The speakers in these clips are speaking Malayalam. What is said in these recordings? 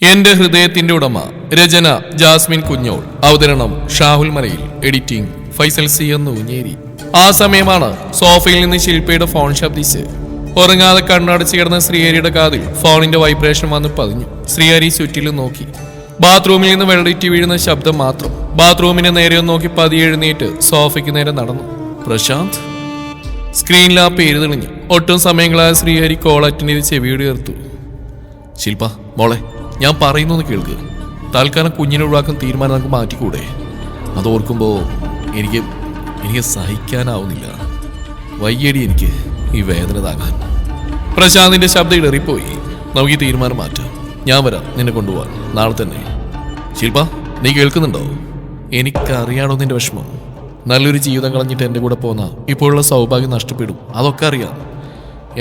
എന്റെ ഹൃദയത്തിന്റെ ഉടമ. രചന ജാസ്മിൻ കുഞ്ഞോൾ. അവതരണം ഷാഹുൽ മലയിൽ. എഡിറ്റിംഗ് ഫൈസൽ സി എന്ന് ഊഞ്ഞേരി. ആ സമയമാണ് സോഫയിൽ നിന്ന് ശില്പയുടെ ഫോൺ ശബ്ദിച്ച്. ഉറങ്ങാതെ കണ്ണടച്ച് കിടന്ന ശ്രീഹരിയുടെ കാതിൽ ഫോണിന്റെ വൈബ്രേഷൻ വന്ന് പതിഞ്ഞു. ശ്രീഹരി ചുറ്റിലും നോക്കി. ബാത്റൂമിൽ നിന്ന് വെള്ളയിറ്റി വീഴുന്ന ശബ്ദം മാത്രം. ബാത്റൂമിനെ നേരെ നോക്കി പതിയെ എഴുന്നേറ്റ് സോഫയ്ക്ക് നേരെ നടന്നു. പ്രശാന്ത്. സ്ക്രീനിൽ ആ പേര് തെളിഞ്ഞു. ഒട്ടും സമയങ്ങളായ ശ്രീഹരി കോൾ അറ്റൻഡ് ചെയ്ത് ചെവിയോട് ചേർത്തു. ശില്പ മോളെ, ഞാൻ പറയുന്നൊന്ന് കേൾക്ക്. തൽക്കാലം കുഞ്ഞിനെ ഒഴിവാക്കുന്ന തീരുമാനം നമുക്ക് മാറ്റിക്കൂടെ? അതോർക്കുമ്പോൾ എനിക്ക് സഹിക്കാനാവുന്നില്ല. വയ്യടി എനിക്ക് ഈ വേദന താങ്ങാൻ. പ്രശാന്തിന്റെ ശബ്ദം ഇടറിപ്പോയി. നമുക്ക് ഈ തീരുമാനം മാറ്റാം. ഞാൻ വരാം നിന്നെ കൊണ്ടുപോകാൻ നാളെ തന്നെ. ശില്പ, നീ കേൾക്കുന്നുണ്ടോ? എനിക്കറിയാണോ നിന്റെ വിഷമം? നല്ലൊരു ജീവിതം കളഞ്ഞിട്ട് എൻ്റെ കൂടെ പോന്ന ഇപ്പോഴുള്ള സൗഭാഗ്യം നഷ്ടപ്പെടും. അതൊക്കെ അറിയാം.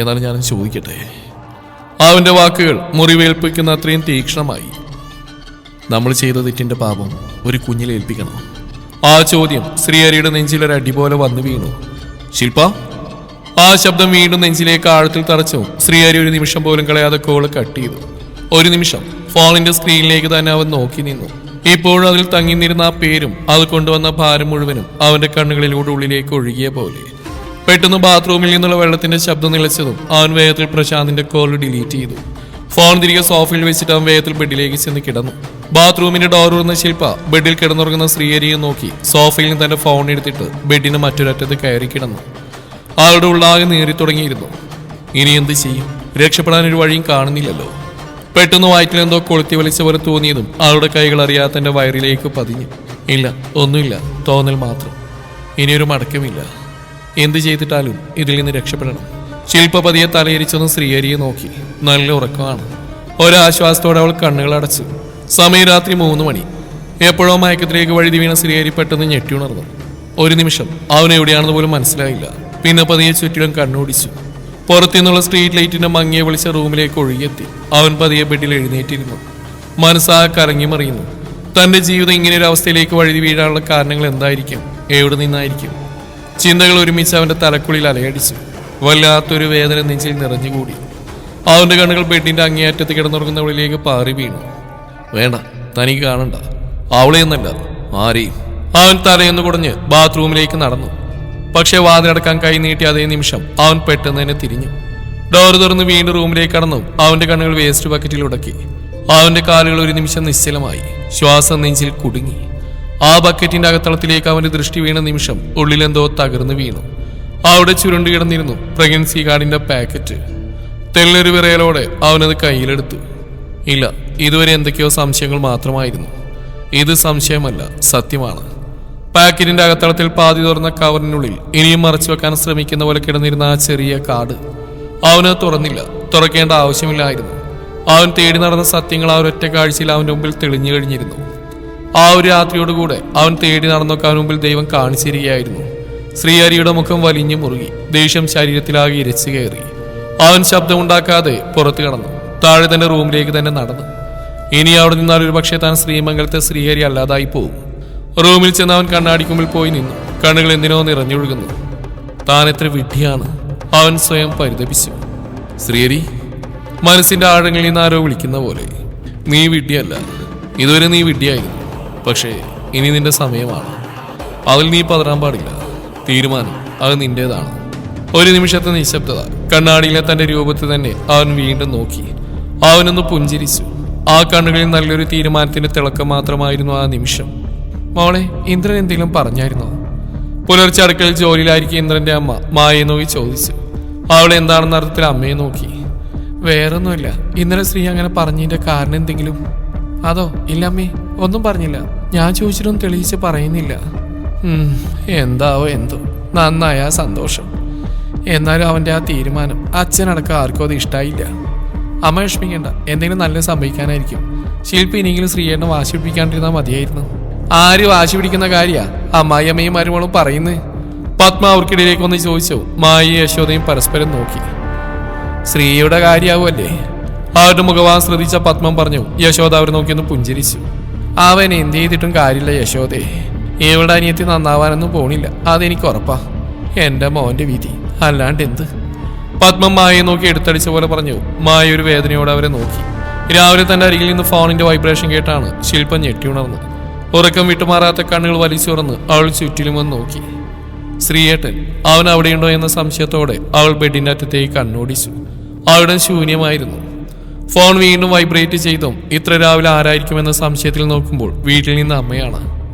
എന്നാലും ഞാൻ ചോദിക്കട്ടെ. അവന്റെ വാക്കുകൾ മുറിവേൽപ്പിക്കുന്ന അത്രയും തീക്ഷ്ണമായി. നമ്മൾ ചെയ്ത തെറ്റിന്റെ പാപം ഒരു കുഞ്ഞിലെ ഏൽപ്പിക്കണം. ആ ചോദ്യം ശ്രീഹരിയുടെ നെഞ്ചിലൊരു അടി പോലെ വന്നു വീണു. ശില്പ. ആ ശബ്ദം വീണ്ടും നെഞ്ചിലേക്ക് ആഴത്തിൽ തറച്ചു. ശ്രീഹരി ഒരു നിമിഷം പോലും കളയാതെ കോള് കട്ട് ചെയ്തു. ഒരു നിമിഷം ഫോണിന്റെ സ്ക്രീനിലേക്ക് തന്നെ അവൻ നോക്കി നിന്നു. ഇപ്പോഴും അതിൽ തങ്ങി നിന്നിരുന്ന ആ പേരും അത് കൊണ്ടുവന്ന ഭാരം മുഴുവനും അവന്റെ കണ്ണുകളിലൂടെ ഉള്ളിലേക്ക് ഒഴുകിയ പോലെ. പെട്ടെന്ന് ബാത്റൂമിൽ നിന്നുള്ള വെള്ളത്തിന്റെ ശബ്ദം നിലച്ചതും അവൻ വേഗത്തിൽ പ്രശാന്തിന്റെ കോൾ ഡിലീറ്റ് ചെയ്തു. ഫോൺ തിരികെ സോഫയിൽ വെച്ചിട്ട് അവൻ വേഗത്തിൽ ബെഡിലേക്ക് ചെന്ന് കിടന്നു. ബാത്റൂമിന്റെ ഡോർ തുറന്ന ശില്പ ബെഡിൽ കിടന്നുറങ്ങുന്ന ശ്രീഹരിയെ നോക്കി സോഫയിൽ നിന്ന് തന്റെ ഫോൺ എടുത്തിട്ട് ബെഡിന് മറ്റൊരറ്റത്ത് കയറി കിടന്നു. ആളുടെ ഉള്ളാകെ നീറി തുടങ്ങിയിരുന്നു. ഇനി എന്ത് ചെയ്യും? രക്ഷപ്പെടാൻ ഒരു വഴിയും കാണുന്നില്ലല്ലോ. പെട്ടെന്ന് വയറ്റിലെന്തോ കൊളുത്തി വലിച്ച പോലെ തോന്നിയതും ആളുടെ കൈകൾ അറിയാതെ തന്റെ വയറിലേക്ക് പതിഞ്ഞു. ഇല്ല, ഒന്നുമില്ല, തോന്നൽ മാത്രം. ഇനിയൊരു മടക്കമില്ല. എന്ത് ചെയ്തിട്ടാലും ഇതിൽ നിന്ന് രക്ഷപ്പെടണം. ശില്പ പതിയെ തലയിരിച്ചൊന്ന് ശ്രീഹരിയെ നോക്കി. നല്ല ഉറക്കമാണ്. ഒരാശ്വാസത്തോടെ അവൾ കണ്ണുകൾ അടച്ചു. സമയം രാത്രി 3 മണി. എപ്പോഴോ മയക്കത്തിലേക്ക് വഴുതി വീണ ശ്രീഹരി പെട്ടെന്ന് ഞെട്ടിയുണർന്നു. ഒരു നിമിഷം അവൻ എവിടെയാണെന്ന് പോലും മനസ്സിലായില്ല. പിന്നെ പതിയെ ചുറ്റിലും കണ്ണോടിച്ചു. പുറത്തുനിന്നുള്ള സ്ട്രീറ്റ് ലൈറ്റിന്റെ മങ്ങിയെ വിളിച്ച റൂമിലേക്ക് ഒഴുകിയെത്തി. അവൻ പതിയെ ബെഡിൽ എഴുന്നേറ്റിരുന്നു. മനസ്സാകെ കറങ്ങി മറിയുന്നു. തന്റെ ജീവിതം ഇങ്ങനെ ഒരു അവസ്ഥയിലേക്ക് വഴുതി വീഴാനുള്ള കാരണങ്ങൾ എന്തായിരിക്കും? എവിടെ നിന്നായിരിക്കും? ചിന്തകൾ ഒരുമിച്ച് അവന്റെ തലക്കുള്ളിൽ അലയടിച്ചു. വല്ലാത്തൊരു വേദന നെഞ്ചിൽ നിറഞ്ഞുകൂടി. അവന്റെ കണ്ണുകൾ ബെഡിന്റെ അങ്ങേയറ്റത്ത് കിടന്നുറങ്ങുന്നവളിലേക്ക് പാറി വീണു. വേണ്ട, തനിക്ക് കാണണ്ട. അവളെയൊന്നല്ല, ആരെയും. അവൻ തലയൊന്നു കുടഞ്ഞ് ബാത്റൂമിലേക്ക് നടന്നു. പക്ഷെ വാതിലടക്കാൻ കൈ നീട്ടി അതേ നിമിഷം അവൻ പെട്ടെന്ന് തന്നെ തിരിഞ്ഞു. ഡോർ തുറന്ന് വീണ്ടും റൂമിലേക്ക് കടന്നു. അവന്റെ കണ്ണുകൾ വേസ്റ്റ് ബക്കറ്റിൽ ഉടക്കി. അവന്റെ കാലുകൾ ഒരു നിമിഷം നിശ്ചലമായി. ശ്വാസം നെഞ്ചിൽ കുടുങ്ങി. ആ ബക്കറ്റിന്റെ അകത്തളത്തിലേക്ക് അവന്റെ ദൃഷ്ടി വീണ നിമിഷം ഉള്ളിലെന്തോ തകർന്നു വീണു. അവിടെ ചുരുണ്ടു കിടന്നിരുന്നു പ്രഗ്നൻസി കാർഡിന്റെ പാക്കറ്റ്. തെല്ലൊരു വിറയലോടെ അവനത് കയ്യിലെടുത്തു. ഇല്ല, ഇതുവരെ എന്തൊക്കെയോ സംശയങ്ങൾ മാത്രമായിരുന്നു. ഇത് സംശയമല്ല, സത്യമാണ്. പാക്കറ്റിന്റെ അകത്തളത്തിൽ പാതി തുറന്ന കവറിനുള്ളിൽ ഇനിയും മറച്ചു വെക്കാൻ ശ്രമിക്കുന്ന പോലെ കിടന്നിരുന്ന ആ ചെറിയ കാർഡ്. അവനത് തുറന്നില്ല. തുറക്കേണ്ട ആവശ്യമില്ലായിരുന്നു. അവൻ തേടി നടന്ന സത്യങ്ങൾ ആ ഒരൊറ്റ കാഴ്ചയിൽ അവന്റെ മുമ്പിൽ തെളിഞ്ഞു കഴിഞ്ഞിരുന്നു. ആ ഒരു രാത്രിയോടുകൂടെ അവൻ തേടി നടന്നൊക്കെ അവൻ മുമ്പിൽ ദൈവം കാണിച്ചിരിക്കുകയായിരുന്നു. ശ്രീഹരിയുടെ മുഖം വലിഞ്ഞു മുറുകി. ദേഷ്യം ശരീരത്തിലാകെ ഇരച്ചു കയറി. അവൻ ശബ്ദമുണ്ടാക്കാതെ പുറത്തു കടന്നു. താഴെ തന്റെ റൂമിലേക്ക് തന്നെ നടന്നു. ഇനി അവിടെ നിന്നാൽ ഒരു പക്ഷേ താൻ ശ്രീമംഗലത്തെ ശ്രീഹരി അല്ലാതായി പോകും. റൂമിൽ ചെന്ന് അവൻ കണ്ണാടിക്കുമ്പിൽ പോയി നിന്നു. കണ്ണുകൾ എന്തിനോ നിറഞ്ഞൊഴുകുന്നു. താൻ എത്ര വിഡ്ഢിയാണ്, അവൻ സ്വയം പരിതപിച്ചു. ശ്രീഹരി. മനസ്സിന്റെ ആഴങ്ങളിൽ നിന്ന് ആരോ വിളിക്കുന്ന പോലെ. നീ വിഡ്ഢിയല്ല. ഇതുവരെ നീ വിഡ്ഢിയായിരുന്നു. പക്ഷേ ഇനി നിന്റെ സമയമാണ്. അതിൽ നീ പതറാൻ പാടില്ല. തീരുമാനം അത് നിന്റേതാണ്. ഒരു നിമിഷത്തെ നിശബ്ദത. കണ്ണാടിയിലെ തന്റെ രൂപത്തിൽ തന്നെ അവൻ വീണ്ടും നോക്കി. അവനൊന്ന് പുഞ്ചിരിച്ചു. ആ കണ്ണുകളിൽ നല്ലൊരു തീരുമാനത്തിന്റെ തിളക്കം മാത്രമായിരുന്നു ആ നിമിഷം. മോളെ, ഇന്ദ്രൻ എന്തെങ്കിലും പറഞ്ഞായിരുന്നോ? പുലർച്ചെ അടുക്കളയിൽ ജോലിയിലായിരിക്കും ഇന്ദ്രന്റെ അമ്മ മായയെ നോക്കി ചോദിച്ചു. അവൾ എന്താണെന്ന അർത്ഥത്തിൽ അമ്മയെ നോക്കി. വേറൊന്നുമില്ല. ഇന്നലെ ശ്രീ അങ്ങനെ പറഞ്ഞതിന്റെ കാരണം എന്തെങ്കിലും? അതോ? ഇല്ല അമ്മേ, ഒന്നും പറഞ്ഞില്ല. ഞാൻ ചോദിച്ചിട്ടൊന്നും തെളിയിച്ച് പറയുന്നില്ല. എന്താവോ എന്തോ. നന്നായ സന്തോഷം. എന്നാലും അവന്റെ ആ തീരുമാനം അച്ഛനടക്കം ആർക്കും അത് ഇഷ്ടായില്ല. അമ്മ വിഷമിക്കണ്ട, എന്തെങ്കിലും നല്ല സംഭവിക്കാനായിരിക്കും. ശില്പി ഇനിയെങ്കിലും ശ്രീയേട്ടനെ വാശി പിടിപ്പിക്കാണ്ടിരുന്നാൽ മതിയായിരുന്നു. ആര് വാശി പിടിക്കുന്ന കാര്യ അമ്മായി അമ്മയും മരുമോളും പറയുന്നത്? പത്മ അവർക്കിടയിലേക്ക് ഒന്ന് ചോദിച്ചു. മായയും യശോദയും പരസ്പരം നോക്കി. ശ്രീയുടെ കാര്യമാവുമല്ലേ? അവരുടെ മുഖവാൻ ശ്രദ്ധിച്ച പത്മം പറഞ്ഞു. യശോദ അവർ നോക്കിയൊന്ന് പുഞ്ചിരിച്ചു. അവൻ എന്ത് ചെയ്തിട്ടും കാര്യമില്ല യശോദേ. ഇവളുടെ അനിയത്തി നന്നാവാനൊന്നും പോണില്ല, അതെനിക്ക് ഉറപ്പാ. എന്റെ മോന്റെ വിധി, അല്ലാണ്ട് എന്ത്? പത്മം മായയെ നോക്കി എടുത്തടിച്ച പോലെ പറഞ്ഞു. മായ ഒരു വേദനയോടെ അവരെ നോക്കി. രാവിലെ തന്റെ അരികിൽ നിന്ന് ഫോണിന്റെ വൈബ്രേഷൻ കേട്ടാണ് ശില്പ ഞെട്ടിയുണർന്നത്. ഉറക്കം വിട്ടുമാറാത്ത കണ്ണുകൾ വലിച്ചു തുറന്ന് അവൾ ചുറ്റിലും വന്ന് നോക്കി. ശ്രീയേട്ടൻ അവൻ അവിടെയുണ്ടോ എന്ന സംശയത്തോടെ അവൾ ബെഡിന്റെ അറ്റത്തേക്ക് കണ്ണോടിച്ചു. അവിടെ ശൂന്യമായിരുന്നു. ഫോൺ വീണ്ടും വൈബ്രേറ്റ് ചെയ്തും ഇത്ര രാവിലെ ആരായിരിക്കുമെന്ന സംശയത്തിൽ നോക്കുമ്പോൾ വീട്ടിൽ നിന്ന് അമ്മയാണ്.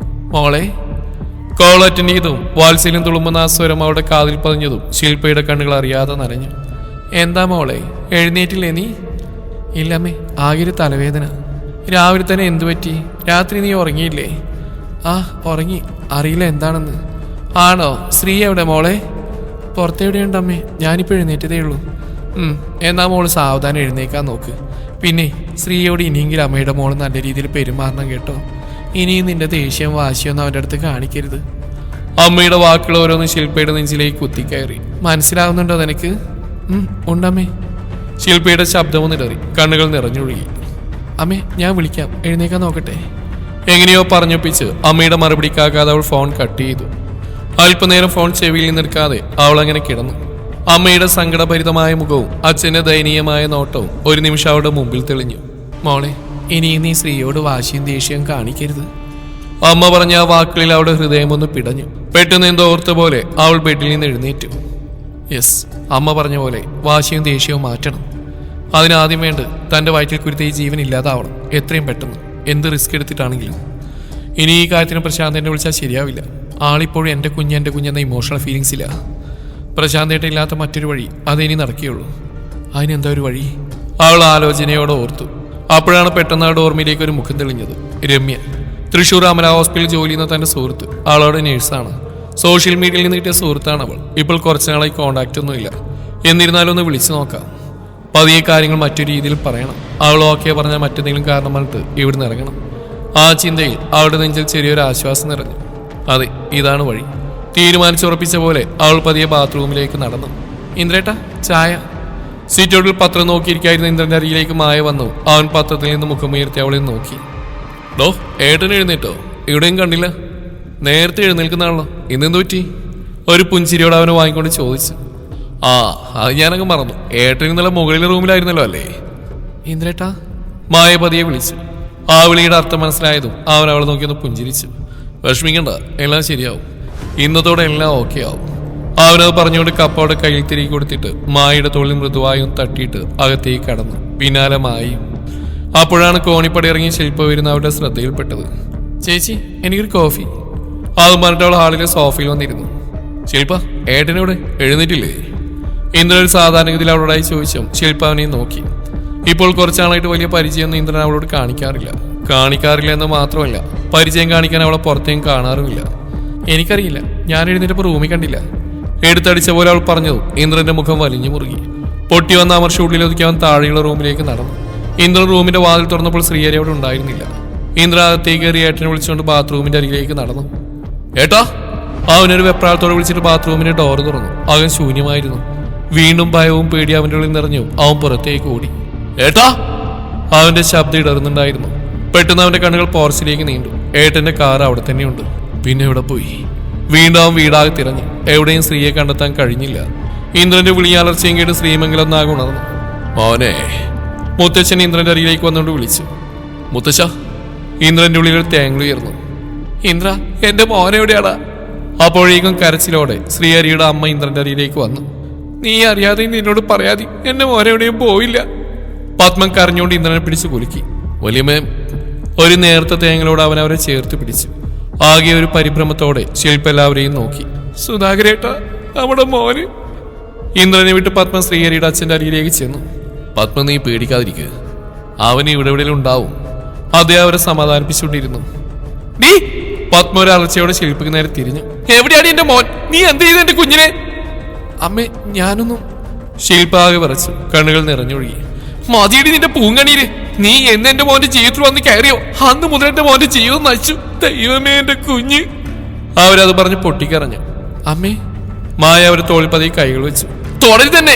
മോളെ. കോൾ അറ്റൻഡ് ചെയ്തും വാത്സല്യം തുളുമ്പുന്ന ആ സ്വരം അവളുടെ കാതിൽ പതിഞ്ഞതും ശില്പയുടെ കണ്ണുകൾ അറിയാതെ നനഞ്ഞു. എന്താ മോളെ, എഴുന്നേറ്റില്ലേ നീ? ഇല്ലമ്മേ, ആകെ ഒരു തലവേദന. രാവിലെ തന്നെ എന്തു പറ്റി? രാത്രി നീ ഉറങ്ങിയില്ലേ? ആ ഉറങ്ങി, അറിയില്ല എന്താണെന്ന്. ആണോ? ശ്രീ എവിടെ മോളെ? പുറത്തെവിടെയുണ്ടമ്മേ, ഞാനിപ്പോൾ എഴുന്നേറ്റതേ ഉള്ളൂ. എന്നാ മോള് സാവധാനം എഴുന്നേക്കാൻ നോക്ക്. പിന്നെ ശ്രീയോട് ഇനിയെങ്കിലും അമ്മയുടെ മോള് നല്ല രീതിയിൽ പെരുമാറണം കേട്ടോ. ഇനിയും നിന്റെ ദേഷ്യം വാശിയൊന്നും അവൻ്റെ അടുത്ത് കാണിക്കരുത്. അമ്മയുടെ വാക്കുകൾ ഓരോന്നും ശില്പയുടെ നെഞ്ചിലേക്ക് കുത്തിക്കയറി. മനസ്സിലാവുന്നുണ്ടോ നിനക്ക്? ഉണ്ടമ്മേ. ശില്പയുടെ ശബ്ദമൊന്നിടറി, കണ്ണുകൾ നിറഞ്ഞൊഴുകി. അമ്മേ, ഞാൻ വിളിക്കാം, എഴുന്നേക്കാൻ നോക്കട്ടെ. എങ്ങനെയോ പറഞ്ഞൊപ്പിച്ച് അമ്മയുടെ മറുപടിക്കാക്കാതെ അവൾ ഫോൺ കട്ട് ചെയ്തു. അല്പനേരം ഫോൺ ചെവിയിൽ നിന്നെടുക്കാതെ അവൾ അങ്ങനെ കിടന്നു. അമ്മയുടെ സങ്കടഭരിതമായ മുഖവും അച്ഛന്റെ ദയനീയമായ നോട്ടവും ഒരു നിമിഷം അവളുടെ മുമ്പിൽ തെളിഞ്ഞു. മോളെ, ഇനി നീ ശ്രീയോട് വാശിയും ദേഷ്യം കാണിക്കരുത്. അമ്മ പറഞ്ഞ ആ വാക്കുകളിൽ അവളുടെ ഹൃദയം ഒന്ന് പിടഞ്ഞു. പെട്ടെന്ന് എന്തോ ഓർത്ത പോലെ അവൾ ബെഡിൽ നിന്ന് എഴുന്നേറ്റു. യെസ്, അമ്മ പറഞ്ഞ പോലെ വാശിയും ദേഷ്യവും മാറ്റണം. അതിനാദ്യം വേണ്ട തന്റെ വയറ്റിൽ കുരുത്ത ഈ ജീവൻ ഇല്ലാതാവണം, എത്രയും പെട്ടെന്ന്, എന്ത് റിസ്ക് എടുത്തിട്ടാണെങ്കിലും. ഇനി ഈ കാര്യത്തിന് പ്രശാന്ത് എന്നെ വിളിച്ചാൽ ശരിയാവില്ല. ആളിപ്പോഴും എൻ്റെ കുഞ്ഞെന്ന ഇമോഷണൽ ഫീലിങ്സ് ഇല്ല. പ്രശാന്തേട്ട ഇല്ലാത്ത മറ്റൊരു വഴി അതിനി നടക്കുകയുള്ളൂ. അതിനെന്താ ഒരു വഴി? അവൾ ആലോചനയോടെ ഓർത്തു. അപ്പോഴാണ് പെട്ടെന്ന് അവളുടെ ഓർമ്മയിലേക്ക് ഒരു മുഖം തെളിഞ്ഞത്. രമ്യ, തൃശൂർ അമല ഹോസ്പിറ്റലിൽ ജോലി ചെയ്യുന്ന തന്റെ സുഹൃത്ത്. അവളോട് നേഴ്സാണ്. സോഷ്യൽ മീഡിയയിൽ നിന്ന് കിട്ടിയ സുഹൃത്താണ് അവൾ. ഇപ്പോൾ കുറച്ച് നാളായി കോണ്ടാക്റ്റ് ഒന്നുമില്ല. എന്നിരുന്നാലും ഒന്ന് വിളിച്ചു നോക്കാം. പതിയെ കാര്യങ്ങൾ മറ്റൊരു രീതിയിൽ പറയണം. അവൾ ഓക്കെ പറഞ്ഞാൽ മറ്റെന്തെങ്കിലും കാരണം പറഞ്ഞിട്ട് ഇവിടുന്ന് ഇറങ്ങണം. ആ ചിന്തയിൽ അവളുടെ നെഞ്ചിൽ ചെറിയൊരു ആശ്വാസം നിറഞ്ഞു. അതെ, ഇതാണ് വഴി. തീരുമാനിച്ചുറപ്പിച്ച പോലെ അവൾ പതിയെ ബാത്റൂമിലേക്ക് നടന്നു. ഇന്ദ്രേട്ടാ, ചായ. സീറ്റോട്ടിൽ പത്രം നോക്കിയിരിക്കായിരുന്ന ഇന്ദ്രന്റെ അരികിലേക്ക് മായ വന്നു. അവൻ പത്രത്തിൽ നിന്ന് മുഖമുയർത്തി അവളെ നോക്കി. ഡോ, ഏട്ടൻ എഴുന്നേറ്റോ? ഇവിടെയും കണ്ടില്ല. നേരത്തെ എഴുന്നേൽക്കുന്നതാണല്ലോ, ഇന്നെന്തു പറ്റി? ഒരു പുഞ്ചിരിയോട് അവനെ വാങ്ങിക്കൊണ്ട് ചോദിച്ചു. ആ, അത് ഞാനങ്ങ് മറന്നു. ഏട്ടൻ ഇന്നലെ മുകളിലെ റൂമിലായിരുന്നല്ലോ അല്ലേ? ഇന്ദ്രേട്ടാ, മായ പതിയെ വിളിച്ചു. ആ വിളിയുടെ അർത്ഥം മനസ്സിലായതും അവൻ അവളെ നോക്കിയൊന്ന് പുഞ്ചിരിച്ചു. വിഷമിക്കണ്ട, എല്ലാം ശരിയാവും. ഇന്നത്തോടെ എല്ലാം ഓക്കെ ആവും. അവനത് പറഞ്ഞുകൊണ്ട് കപ്പയുടെ കയ്യിൽ തിരികെ കൊടുത്തിട്ട് മായയുടെ തോളിൽ മൃദുവായും തട്ടിയിട്ട് അകത്തേക്ക് കടന്നു. പിന്നാലെ മായും. അപ്പോഴാണ് കോണിപ്പടി ഇറങ്ങി ശില്പ വരുന്ന അവരുടെ ശ്രദ്ധയിൽപ്പെട്ടത്. ചേച്ചി, എനിക്കൊരു കോഫി. അത് പറഞ്ഞിട്ട് അവൾ ഹാളിലെ സോഫയിൽ വന്നിരുന്നു. ശില്പ, ഏട്ടനോട് എഴുന്നേറ്റില്ലേ? ഇന്ദ്രൻ ഒരു സാധാരണഗതിയിൽ അവളോടായി ചോദിച്ചും ശില്പ അവനെ നോക്കി. ഇപ്പോൾ കുറച്ചാളായിട്ട് വലിയ പരിചയമൊന്നും ഇന്ദ്രൻ അവളോട് കാണിക്കാറില്ല എന്ന് മാത്രമല്ല, പരിചയം കാണിക്കാൻ അവളെ പുറത്തേക്കും കാണാറുമില്ല. എനിക്കറിയില്ല, ഞാൻ എഴുന്നേറ്റപ്പോൾ റൂമിൽ കണ്ടില്ല. എടുത്തടിച്ച പോലെ അവൾ പറഞ്ഞതും ഇന്ദ്രന്റെ മുഖം വലിഞ്ഞു മുറുകി. പൊട്ടി വന്ന അമർഷ ഉള്ളിലൊതുക്കി അവൻ താഴെയുള്ള റൂമിലേക്ക് നടന്നു. ഇന്ദ്രൻ റൂമിന്റെ വാതിൽ തുറന്നപ്പോൾ ശ്രീഹരി അവിടെ ഉണ്ടായിരുന്നില്ല. ഇന്ദ്ര അകത്തേക്ക് കയറി ഏട്ടനെ വിളിച്ചുകൊണ്ട് ബാത്റൂമിന്റെ അരികിലേക്ക് നടന്നു. ഏട്ടാ, അവനൊരു വെപ്രാളത്തോടെ വിളിച്ചിട്ട് ബാത്റൂമിന്റെ ഡോർ തുറന്നു. അവൻ ശൂന്യമായിരുന്നു. വീണ്ടും ഭയവും പേടി അവന്റെ ഉള്ളിൽ നിറഞ്ഞു. അവൻ പുറത്തേക്ക് ഓടി. ഏട്ടാ! അവന്റെ ശബ്ദം ഇടറുന്നുണ്ടായിരുന്നു. പെട്ടെന്ന് അവന്റെ കണ്ണുകൾ പോർച്ചിലേക്ക് നീണ്ടു. ഏട്ടന്റെ കാർ അവിടെ തന്നെയുണ്ട്. പിന്നെ എവിടെ പോയി? വീണ്ടും അവൻ വീടാകെ തിരഞ്ഞു. എവിടെയും സ്ത്രീയെ കണ്ടെത്താൻ കഴിഞ്ഞില്ല. ഇന്ദ്രന്റെ വിളിയാലർച്ചയും കേട്ട് ശ്രീമംഗലം നാഗ് ഉണർന്നു. മോനെ! മുത്തച്ഛൻ ഇന്ദ്രന്റെ അരികിലേക്ക് വന്നുകൊണ്ട് വിളിച്ചു. മുത്തച്ഛ! ഇന്ദ്രന്റെ ഉള്ളിൽ തേങ്ങളുയർന്നു. ഇന്ദ്ര, എന്റെ മോനെവിടെയാടാ? അപ്പോഴേക്കും കരച്ചിലോടെ ശ്രീഹരിയുടെ അമ്മ ഇന്ദ്രന്റെ അരികിലേക്ക് വന്നു. നീ അറിയാതെയും നിന്നോട് പറയാതെ എന്റെ മോനെവിടെയും പോയില്ല. പത്മൻ കരഞ്ഞുകൊണ്ട് ഇന്ദ്രനെ പിടിച്ചു കുലുക്കി. വലിയമേ! ഒരു നേർത്ത തേങ്ങളോട് അവൻ അവരെ ചേർത്ത് പിടിച്ചു. ആകെ ഒരു പരിഭ്രമത്തോടെ ശില്പ എല്ലാവരെയും നോക്കി. സുധാകരേട്ട, നമ്മുടെ മോന്. ഇന്ദ്രനെ വിട്ട് പത്മ ശ്രീഹരിയുടെ അച്ഛന്റെ അരികിലേക്ക് ചെന്നു. പത്മ, നീ പേടിക്കാതിരിക്കുക, അവന് ഇവിടെ എവിടെയും ഉണ്ടാവും. അതേ അവരെ സമാധാനിപ്പിച്ചുകൊണ്ടിരുന്നു. നീ! പത്മ ഒരു അലർച്ചയോടെ ശില്പക്ക് നേരെ തിരിഞ്ഞു. എവിടെയാണ് എന്റെ മോൻ? നീ എന്ത് ചെയ്തു എന്റെ കുഞ്ഞിനെ? അമ്മേ, ഞാനൊന്നും. ശില്പ ആകെ വിറച്ചു. കണ്ണുകൾ നിറഞ്ഞൊഴുകി. മതിയടി നിന്റെ പൂങ്കണീര്. നീ എന്റെ മോന്റെ ജീവിതത്തിൽ വന്ന് കയറിയോ അന്ന് മുതൽ എന്റെ മോന്റെ ജീവിതം നശിച്ചു. ദൈവമേ, എന്റെ കുഞ്ഞ്. അവരത് പറഞ്ഞ് പൊട്ടിക്കറഞ്ഞു. അമ്മേ! മായ അവരെ തോളിൽ പതിയെ കൈകൾ വെച്ചു. തോളിൽ തന്നെ!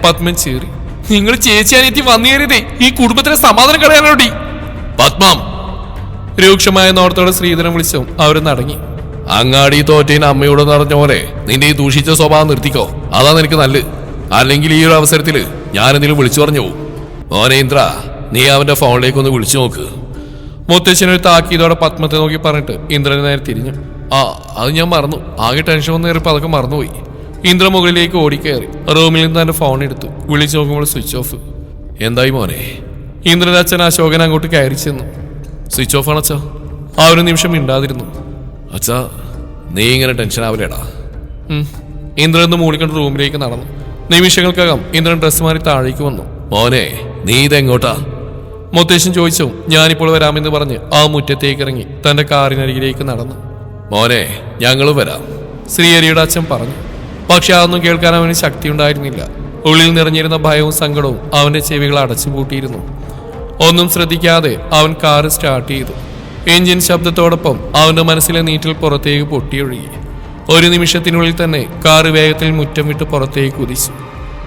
പത്മൻ ചീറി. നിങ്ങൾ ചേച്ചി അനിയത്തി വന്നു കയറിയതേ ഈ കുടുംബത്തിലെ സമാധാനം കളയാനോടി. പത്മം! രൂക്ഷമായ നോട്ടത്തോടെ ശ്രീധരൻ വിളിച്ചു. അവർ നടങ്ങി. അങ്ങാടി തോറ്റേന് അമ്മയോട് നിറഞ്ഞ പോലെ നിന്റെ ഈ ദൂഷിച്ച സ്വഭാവം നിർത്തിക്കോ. അതാ നിനക്ക് നല്ലത്. അല്ലെങ്കിൽ ഈ ഒരു അവസരത്തില് ഞാനെന്തെങ്കിലും വിളിച്ചു പറഞ്ഞു പോകും. മോനെ ഇന്ദ്ര, നീ അവന്റെ ഫോണിലേക്ക് ഒന്ന് വിളിച്ചു നോക്ക്. മുത്തശ്ശനൊരു താക്കീതോടെ പത്മത്തെ നോക്കി പറഞ്ഞിട്ട് ഇന്ദ്രനെ നേരെ തിരിഞ്ഞു. അത് ഞാൻ മറന്നു. ആകെ ടെൻഷൻ വന്ന് കയറിയപ്പോൾ അതൊക്കെ മറന്നുപോയി. ഇന്ദ്ര മുകളിലേക്ക് ഓടിക്കയറി റൂമിൽ നിന്ന് തന്റെ ഫോൺ എടുത്തു. വിളിച്ചു നോക്കുമ്പോൾ സ്വിച്ച് ഓഫ്. എന്തായി മോനെ? ഇന്ദ്രന്റെ അച്ഛൻ അശോകൻ അങ്ങോട്ട് കയറി ചെന്നു. സ്വിച്ച് ഓഫ് ആണച്ചാ. ആ ഒരു നിമിഷം മിണ്ടാതിരുന്നു. അച്ഛാ നീ ഇങ്ങനെ ടെൻഷൻ ആവില്ലേടാ. ഇന്ദ്രൻ മൂളിക്കൊണ്ട് റൂമിലേക്ക് നടന്നു. നിമിഷങ്ങൾക്കകം ഇന്ദ്രൻ ഡ്രസ് മാറി താഴേക്ക് വന്നു. മോനെ നീ ഇതെങ്ങോട്ടാ? മുത്തശ്ശൻ ചോദിച്ചു. ഞാനിപ്പോൾ വരാമെന്ന് പറഞ്ഞ് ആ മുറ്റത്തേക്ക് ഇറങ്ങി തന്റെ കാറിനരികിലേക്ക് നടന്നു. മോനെ ഞങ്ങൾ വരാം, ശ്രീഹരിയുടെ അച്ഛൻ പറഞ്ഞു. പക്ഷെ അതൊന്നും കേൾക്കാൻ അവന് ശക്തി ഉണ്ടായിരുന്നില്ല. ഉള്ളിൽ നിറഞ്ഞിരുന്ന ഭയവും സങ്കടവും അവന്റെ ചെവികൾ അടച്ചുപൂട്ടിയിരുന്നു. ഒന്നും ശ്രദ്ധിക്കാതെ അവൻ കാറ് സ്റ്റാർട്ട് ചെയ്തു. എഞ്ചിൻ ശബ്ദത്തോടൊപ്പം അവന്റെ മനസ്സിലെ നീറ്റിൽ പുറത്തേക്ക് പൊട്ടിയൊഴുകി. ഒരു നിമിഷത്തിനുള്ളിൽ തന്നെ കാറ് വേഗത്തിൽ മുറ്റം വിട്ട് പുറത്തേക്ക് കുതിച്ചു.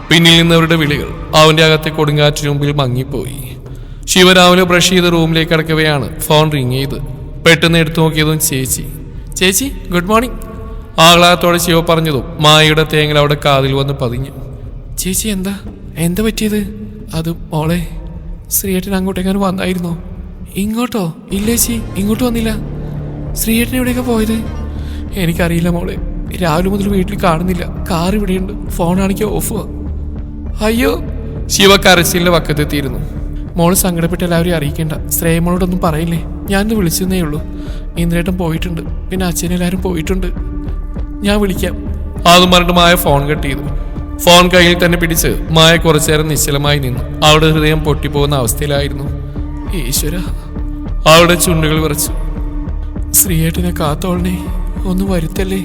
പിന്നിൽ നിന്നവരുടെ വിളികൾ അവന്റെ അകത്തെ കൊടുങ്കാറ്റിന് മുമ്പിൽ മങ്ങിപ്പോയി. ശിവ രാവിലെ ബ്രഷ് ചെയ്ത് റൂമിലേക്ക് അടക്കവെയാണ് ഫോൺ റിങ് ചെയ്ത്. പെട്ടെന്ന് എടുത്തു നോക്കിയതും ചേച്ചി ഗുഡ് മോർണിംഗ്. ആഹ്ലാദത്തോടെ ശിവ പറഞ്ഞതും മായയുടെ തേങ്ങൽ അവിടെ കാതിൽ വന്ന് പതിഞ്ഞു. ചേച്ചി എന്താ പറ്റിയത്? അത് മോളെ, ശ്രീയേട്ടൻ അങ്ങോട്ടേക്കാണ് വന്നായിരുന്നോ? ഇങ്ങോട്ടോ? ഇല്ലേച്ചി, ഇങ്ങോട്ട് വന്നില്ല. ശ്രീയേട്ടൻ എവിടെയൊക്കെ പോയത്? എനിക്കറിയില്ല മോളെ. രാവിലെ മുതൽ വീട്ടിൽ കാണുന്നില്ല. കാർ ഇവിടെയുണ്ട്, ഫോണാണെങ്കിൽ ഓഫ്. അയ്യോ, ശിവ കരച്ചിലിന്റെ വക്കത്തെത്തിയിരുന്നു. മോള് സങ്കടപ്പെട്ട് എല്ലാവരെയും അറിയിക്കേണ്ട. ശ്രേയമോളോടൊന്നും പറയില്ലേ. ഞാനൊന്ന് വിളിച്ചതേ ഉള്ളൂ. ഇന്ദ്രേട്ടൻ പോയിട്ടുണ്ട്, പിന്നെ അച്ഛനെല്ലാവരും പോയിട്ടുണ്ട്. ഞാൻ വിളിക്കാം. അതും പറഞ്ഞിട്ട് മായ ഫോൺ കട്ട് ചെയ്തു. ഫോൺ കയ്യിൽ തന്നെ പിടിച്ച് മായ കുറച്ചേരം നിശ്ചലമായി നിന്നു. അവളുടെ ഹൃദയം പൊട്ടിപ്പോകുന്ന അവസ്ഥയിലായിരുന്നു. ഈശ്വര, അവളുടെ ചുണ്ടുകൾ വിറച്ചു. ശ്രീയേട്ടനെ കാത്തോളനെ, ഒന്ന് വരുത്തല്ലേ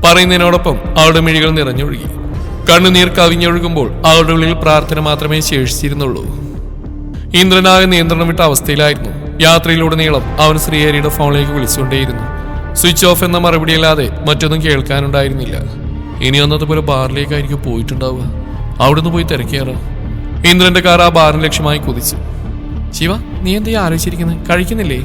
പറയുന്നതിനോടൊപ്പം അവളുടെ മിഴികൾ നിറഞ്ഞൊഴുകി. കണ്ണുനീർ കവിഞ്ഞൊഴുകുമ്പോൾ അവളുടെ ഉള്ളിൽ പ്രാർത്ഥന മാത്രമേ ശേഷിച്ചിരുന്നുള്ളൂ. ഇന്ദ്രനാകെ നിയന്ത്രണം വിട്ട അവസ്ഥയിലായിരുന്നു. യാത്രയിലുടനീളം അവൻ ശ്രീഹരിയുടെ ഫോണിലേക്ക് വിളിച്ചുകൊണ്ടേയിരുന്നു. സ്വിച്ച് ഓഫ് എന്ന മറുപടിയല്ലാതെ മറ്റൊന്നും കേൾക്കാനുണ്ടായിരുന്നില്ല. ഇനി അന്നതുപോലെ ബാറിലേക്കായിരിക്കും പോയിട്ടുണ്ടാവുക. അവിടുന്ന് പോയി തിരക്കിയാറോ? ഇന്ദ്രന്റെ കാർ ആ ബാറിന് ലക്ഷ്യമായി കുതിച്ചു. ശിവ, നീ എന്താ ആലോചിച്ചിരിക്കുന്നത്? കഴിക്കുന്നില്ലേ?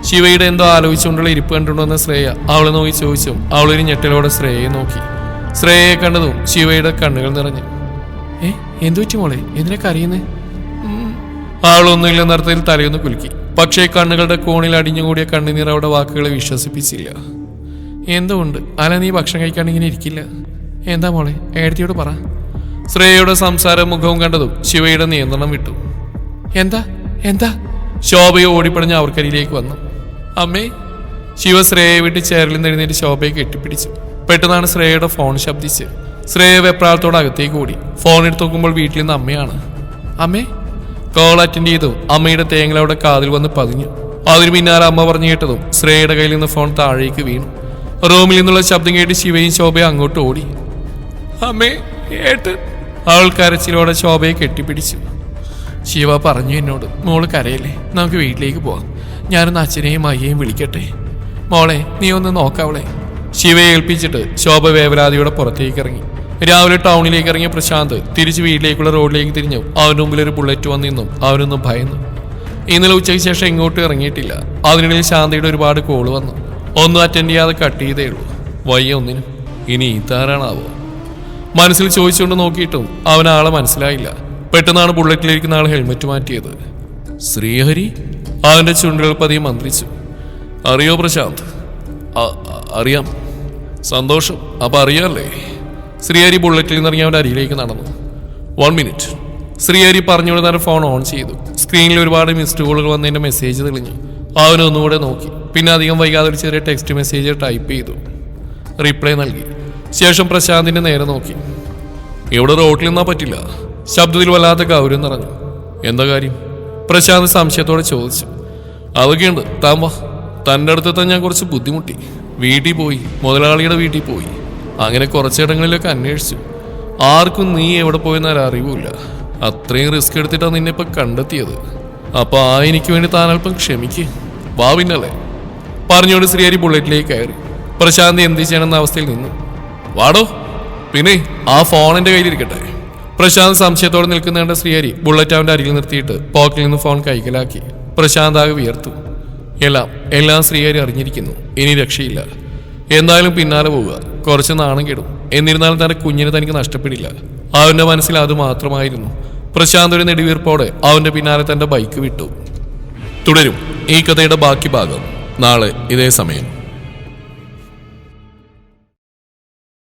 ശിവയുടെ എന്തോ ആലോചിച്ചുകൊണ്ടുള്ള ഇരിപ്പ് കണ്ടുകൊണ്ടെന്ന ശ്രേയ അവളെ നോക്കി ചോദിച്ചു. അവളൊരു ഞെട്ടലോടെ ശ്രേയയെ നോക്കി. ശ്രേയയെ കണ്ടതും ശിവയുടെ കണ്ണുകൾ നിറഞ്ഞു. എന്തു പറ്റി മോളെ? എന്തിനാ കരയുന്നേ? ആളൊന്നുമില്ലെന്ന അർത്ഥത്തിൽ തലയൊന്ന് കുലുക്കി. പക്ഷേ കണ്ണുകളുടെ കോണിൽ അടിഞ്ഞുകൂടിയ കണ്ണുനീർ അവിടെ വാക്കുകളെ വിശ്വസിപ്പിച്ചില്ല. എന്തോ ഉണ്ട്. അല്ല, നീ ഭക്ഷണം കഴിക്കാണ്ട് ഇങ്ങനെ ഇരിക്കില്ല. എന്താ മോളെ, ഏടത്തിയോട് പറ. ശ്രേയയുടെ സംസാര മുഖവും കണ്ടതും ശിവയുടെ നിയന്ത്രണം വിട്ടു. എന്താ ശോഭയെ ഓടിപ്പടഞ്ഞ് അവർക്കരിയിലേക്ക് വന്നു. അമ്മേ. ശിവ ശ്രേയയെ വിട്ട് ചേരലിൽ നിന്ന് എഴുന്നേറ്റ് ശോഭയെ കെട്ടിപ്പിടിച്ചു. പെട്ടെന്നാണ് ശ്രേയയുടെ ഫോൺ ശബ്ദിച്ച്. ശ്രേയ വെപ്രാളത്തോടെ അകത്തേക്ക് ഓടി. ഫോൺ എടുത്ത് നോക്കുമ്പോൾ വീട്ടിൽ നിന്ന് അമ്മയാണ്. അമ്മേ. കോൾ അറ്റൻഡ് ചെയ്തു. അമ്മയുടെ തേങ്ങലവിടെ കാതിൽ വന്ന് പതിഞ്ഞു. അതിന് പിന്നാലെ അമ്മ പറഞ്ഞു കേട്ടതും ശ്രേയയുടെ കയ്യിൽ നിന്ന് ഫോൺ താഴേക്ക് വീണു. റൂമിൽ നിന്നുള്ള ശബ്ദം കേട്ട് ശിവയും ശോഭയും അങ്ങോട്ട് ഓടി. അമ്മേ, ഏട്ട്. അവൾ കരച്ചിലോടെ ശോഭയെ കെട്ടിപ്പിടിച്ചു. ശിവ പറഞ്ഞു എന്നോട്, മോള് കരയല്ലേ, നമുക്ക് വീട്ടിലേക്ക് പോവാം. ഞാനൊന്ന് അച്ഛനെയും അയ്യയും വിളിക്കട്ടെ. മോളെ, നീ ഒന്ന് നോക്കാവളെ. ശിവയെ ഏൽപ്പിച്ചിട്ട് ശോഭ വേവലാതിയോടെ പുറത്തേക്ക് ഇറങ്ങി. രാവിലെ ടൗണിലേക്ക് ഇറങ്ങിയ പ്രശാന്ത് തിരിച്ച് വീട്ടിലേക്കുള്ള റോഡിലേക്ക് തിരിഞ്ഞു. അവൻ്റെ മുമ്പിൽ ഒരു ബുള്ളറ്റ് വന്നിരുന്നു. അവനൊന്നും ഭയന്നു. ഇന്നലെ ഉച്ചയ്ക്ക് ശേഷം ഇങ്ങോട്ട് ഇറങ്ങിയിട്ടില്ല. അതിനിടയിൽ ശാന്തയുടെ ഒരുപാട് കോള് വന്നു. ഒന്നും അറ്റൻഡ് ചെയ്യാതെ കട്ട് ചെയ്തേ ഉള്ളൂ. വയ്യ ഒന്നിനും. ഇനി താരാണാവോ? മനസ്സിൽ ചോദിച്ചുകൊണ്ട് നോക്കിയിട്ടും അവനാളെ മനസ്സിലായില്ല. പെട്ടെന്നാണ് ബുള്ളറ്റിലിരിക്കുന്ന ആൾ ഹെൽമെറ്റ് മാറ്റിയത്. ശ്രീഹരി? അവന്റെ ചുണ്ടുകൾ പതിയെ മന്ത്രിച്ചു. അറിയോ പ്രശാന്ത്? അറിയാം. സന്തോഷം. അപ്പൊ അറിയാല്ലേ? ശ്രീഹരി ബുള്ളറ്റിൽ നിന്നിറങ്ങി അവന്റെ അരിയിലേക്ക് നടന്നു. 1 മിനിറ്റ്. ശ്രീഹരി പറഞ്ഞുകൊണ്ട് തന്നെ ഫോൺ ഓൺ ചെയ്തു. സ്ക്രീനിൽ ഒരുപാട് മിസ്ഡ് കോളുകൾ വന്നതിന്റെ മെസ്സേജ് തെളിഞ്ഞു. അവനൊന്നുകൂടെ നോക്കി. പിന്നെ അധികം വൈകാതെ ഒരു ചെറിയ ടെക്സ്റ്റ് മെസ്സേജ് ടൈപ്പ് ചെയ്തു. റിപ്ലൈ നൽകി. ശേഷം പ്രശാന്തിന്റെ നേരെ നോക്കി. ഇവിടെ റോട്ടിൽ നിന്നാ പറ്റില്ല. ശബ്ദത്തിൽ വല്ലാത്ത ഗൗരവം നിറഞ്ഞു. എന്താ കാര്യം? പ്രശാന്ത് സംശയത്തോടെ ചോദിച്ചു. അതൊക്കെയുണ്ട്, താൻ വാ. തൻ്റെ അടുത്തെത്താൻ ഞാൻ കുറച്ച് ബുദ്ധിമുട്ടി. വീട്ടിൽ പോയി, മുതലാളിയുടെ വീട്ടിൽ പോയി. അങ്ങനെ കുറച്ചിടങ്ങളിലൊക്കെ അന്വേഷിച്ചു. ആർക്കും നീ എവിടെ പോയെന്നാൽ അറിവില്ല. അത്രയും റിസ്ക് എടുത്തിട്ടാണ് നിന്നെ ഇപ്പം കണ്ടെത്തിയത്. അപ്പൊ എനിക്ക് വേണ്ടി താൻ അല്പം ക്ഷമിക്ക്. വാ പിന്നല്ലേ പറഞ്ഞുകൊണ്ട് ശ്രീഹരി ബുള്ളറ്റിലേക്ക് കയറി. പ്രശാന്ത് എന്ത് ചെയ്യണമെന്ന അവസ്ഥയിൽ നിന്നു. വാടോ. പിന്നെ ആ ഫോൺ എൻ്റെ കയ്യിലിരിക്കട്ടെ. പ്രശാന്ത് സംശയത്തോടെ നിൽക്കുന്നുണ്ട്. ശ്രീഹരി ബുള്ളറ്റ് അവൻ്റെ അരികിൽ നിർത്തിയിട്ട് പോക്കറ്റിൽ നിന്ന് ഫോൺ കൈക്കലാക്കി. പ്രശാന്ത് ആകെ വിയർത്തു. എല്ലാം ശ്രീഹരി അറിഞ്ഞിരിക്കുന്നു. ഇനി രക്ഷയില്ല. എന്തായാലും പിന്നാലെ പോവുക. കുറച്ച് നാണം കെടും. എന്നിരുന്നാലും തന്റെ കുഞ്ഞിനെ തനിക്ക് നഷ്ടപ്പെടില്ല. അവന്റെ മനസ്സിൽ അത് മാത്രമായിരുന്നു. പ്രശാന്ത് ഒരു നെടുവീർപ്പോടെ അവന്റെ പിന്നാലെ തന്റെ ബൈക്ക് വിട്ടു. തുടരും ഈ കഥയുടെ ബാക്കി ഭാഗം നാളെ ഇതേ സമയം.